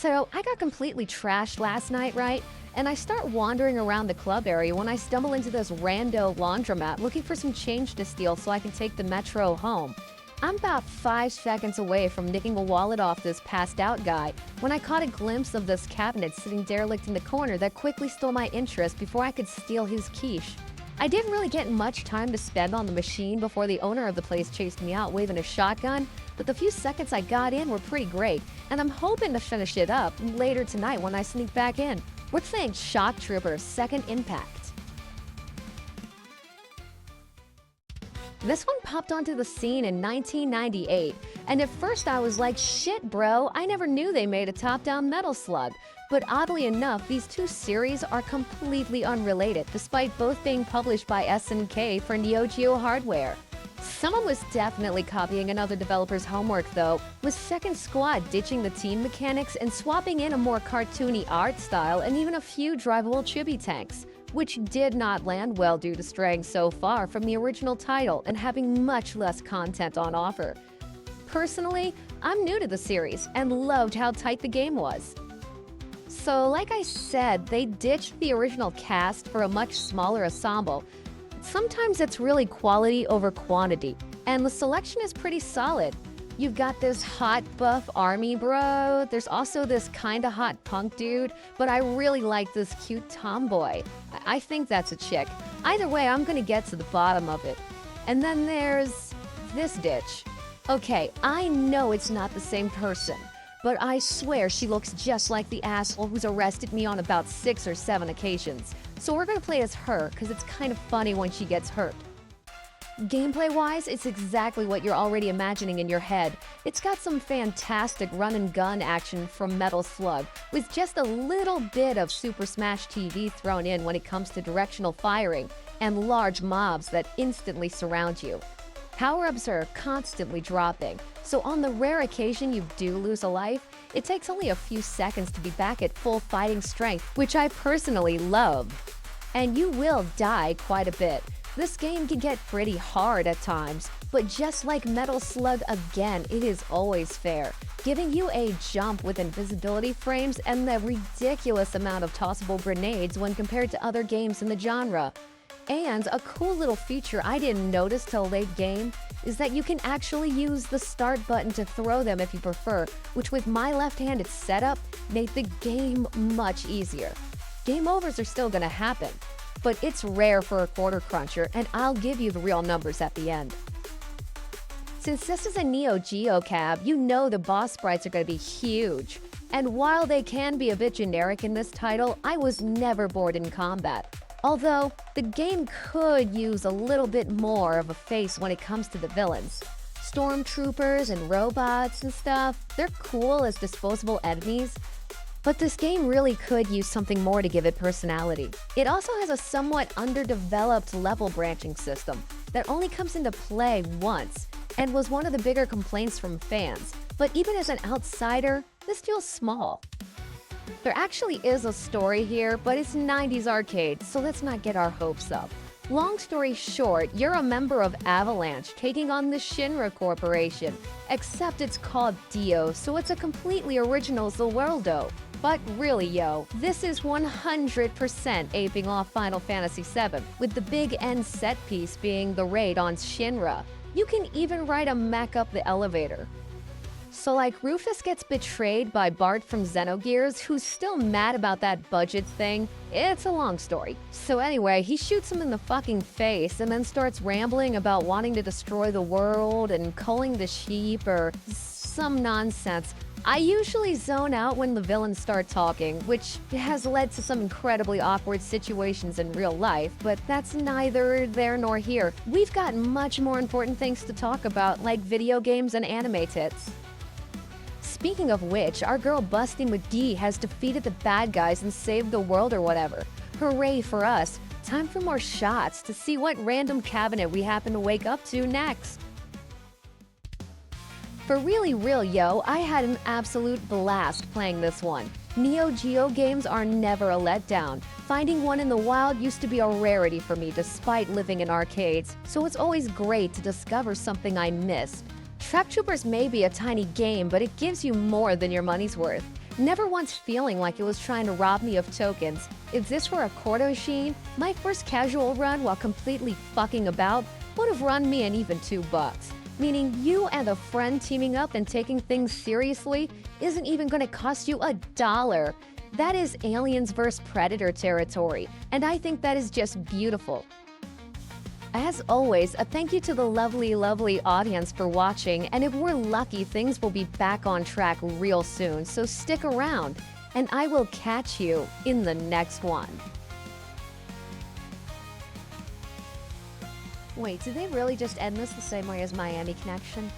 So I got completely trashed last night, right? And I start wandering around the club area when I stumble into this rando laundromat looking for some change to steal so I can take the metro home. I'm about 5 seconds away from nicking a wallet off this passed out guy when I caught a glimpse of this cabinet sitting derelict in the corner that quickly stole my interest before I could steal his quiche. I didn't really get much time to spend on the machine before the owner of the place chased me out waving a shotgun, but the few seconds I got in were pretty great, and I'm hoping to finish it up later tonight when I sneak back in. We're playing Shock Trooper Second Impact. This one popped onto the scene in 1998, and at first I was like, shit bro, I never knew they made a top-down Metal Slug. But oddly enough, these two series are completely unrelated, despite both being published by SNK for Neo Geo hardware. Someone was definitely copying another developer's homework though, with Second Squad ditching the team mechanics and swapping in a more cartoony art style and even a few drivable chibi tanks, which did not land well due to straying so far from the original title and having much less content on offer. Personally, I'm new to the series and loved how tight the game was. So like I said, they ditched the original cast for a much smaller ensemble. Sometimes it's really quality over quantity, and the selection is pretty solid. You've got this hot buff army bro, there's also this kinda hot punk dude, but I really like this cute tomboy. I think that's a chick. Either way, I'm gonna get to the bottom of it. And then there's this ditch. Okay, I know it's not the same person, but I swear she looks just like the asshole who's arrested me on about 6 or 7 occasions. So we're gonna play as her, because it's kind of funny when she gets hurt. Gameplay-wise, it's exactly what you're already imagining in your head. It's got some fantastic run-and-gun action from Metal Slug, with just a little bit of Super Smash TV thrown in when it comes to directional firing, and large mobs that instantly surround you. Power-ups are constantly dropping, so on the rare occasion you do lose a life, it takes only a few seconds to be back at full fighting strength, which I personally love. And you will die quite a bit. This game can get pretty hard at times, but just like Metal Slug again, it is always fair, giving you a jump with invisibility frames and the ridiculous amount of tossable grenades when compared to other games in the genre. And a cool little feature I didn't notice till late game is that you can actually use the start button to throw them if you prefer, which with my left-handed setup made the game much easier. Game overs are still gonna happen, but it's rare for a quarter cruncher, and I'll give you the real numbers at the end. Since this is a Neo Geo cab, you know the boss sprites are gonna be huge. And while they can be a bit generic in this title, I was never bored in combat. Although, the game could use a little bit more of a face when it comes to the villains. Stormtroopers and robots and stuff, they're cool as disposable enemies, but this game really could use something more to give it personality. It also has a somewhat underdeveloped level branching system that only comes into play once, and was one of the bigger complaints from fans. But even as an outsider, this feels small. There actually is a story here, but it's 90s arcade, so let's not get our hopes up. Long story short, you're a member of Avalanche taking on the Shinra Corporation, except it's called Dio, so it's a completely original Zworldo. But really yo, this is 100% aping off Final Fantasy VII, with the big end set piece being the raid on Shinra. You can even ride a mech up the elevator. So like Rufus gets betrayed by Bart from Xenogears, who's still mad about that budget thing. It's a long story. So anyway, he shoots him in the fucking face and then starts rambling about wanting to destroy the world and culling the sheep or some nonsense. I usually zone out when the villains start talking, which has led to some incredibly awkward situations in real life, but that's neither there nor here. We've got much more important things to talk about, like video games and anime tits. Speaking of which, our girl Busty McGee has defeated the bad guys and saved the world or whatever. Hooray for us. Time for more shots to see what random cabinet we happen to wake up to next. For really real yo, I had an absolute blast playing this one. Neo Geo games are never a letdown. Finding one in the wild used to be a rarity for me despite living in arcades, so it's always great to discover something I missed. Trap Troopers may be a tiny game, but it gives you more than your money's worth. never once feeling like it was trying to rob me of tokens. If this were a quarter machine, my first casual run while completely fucking about would have run me an even $2. Meaning you and a friend teaming up and taking things seriously isn't even gonna cost you $1. That is Aliens vs. Predator territory, and I think that is just beautiful. As always, a thank you to the lovely, lovely audience for watching, and if we're lucky, things will be back on track real soon, so stick around, and I will catch you in the next one. Wait, did they really just end this the same way as Miami Connection?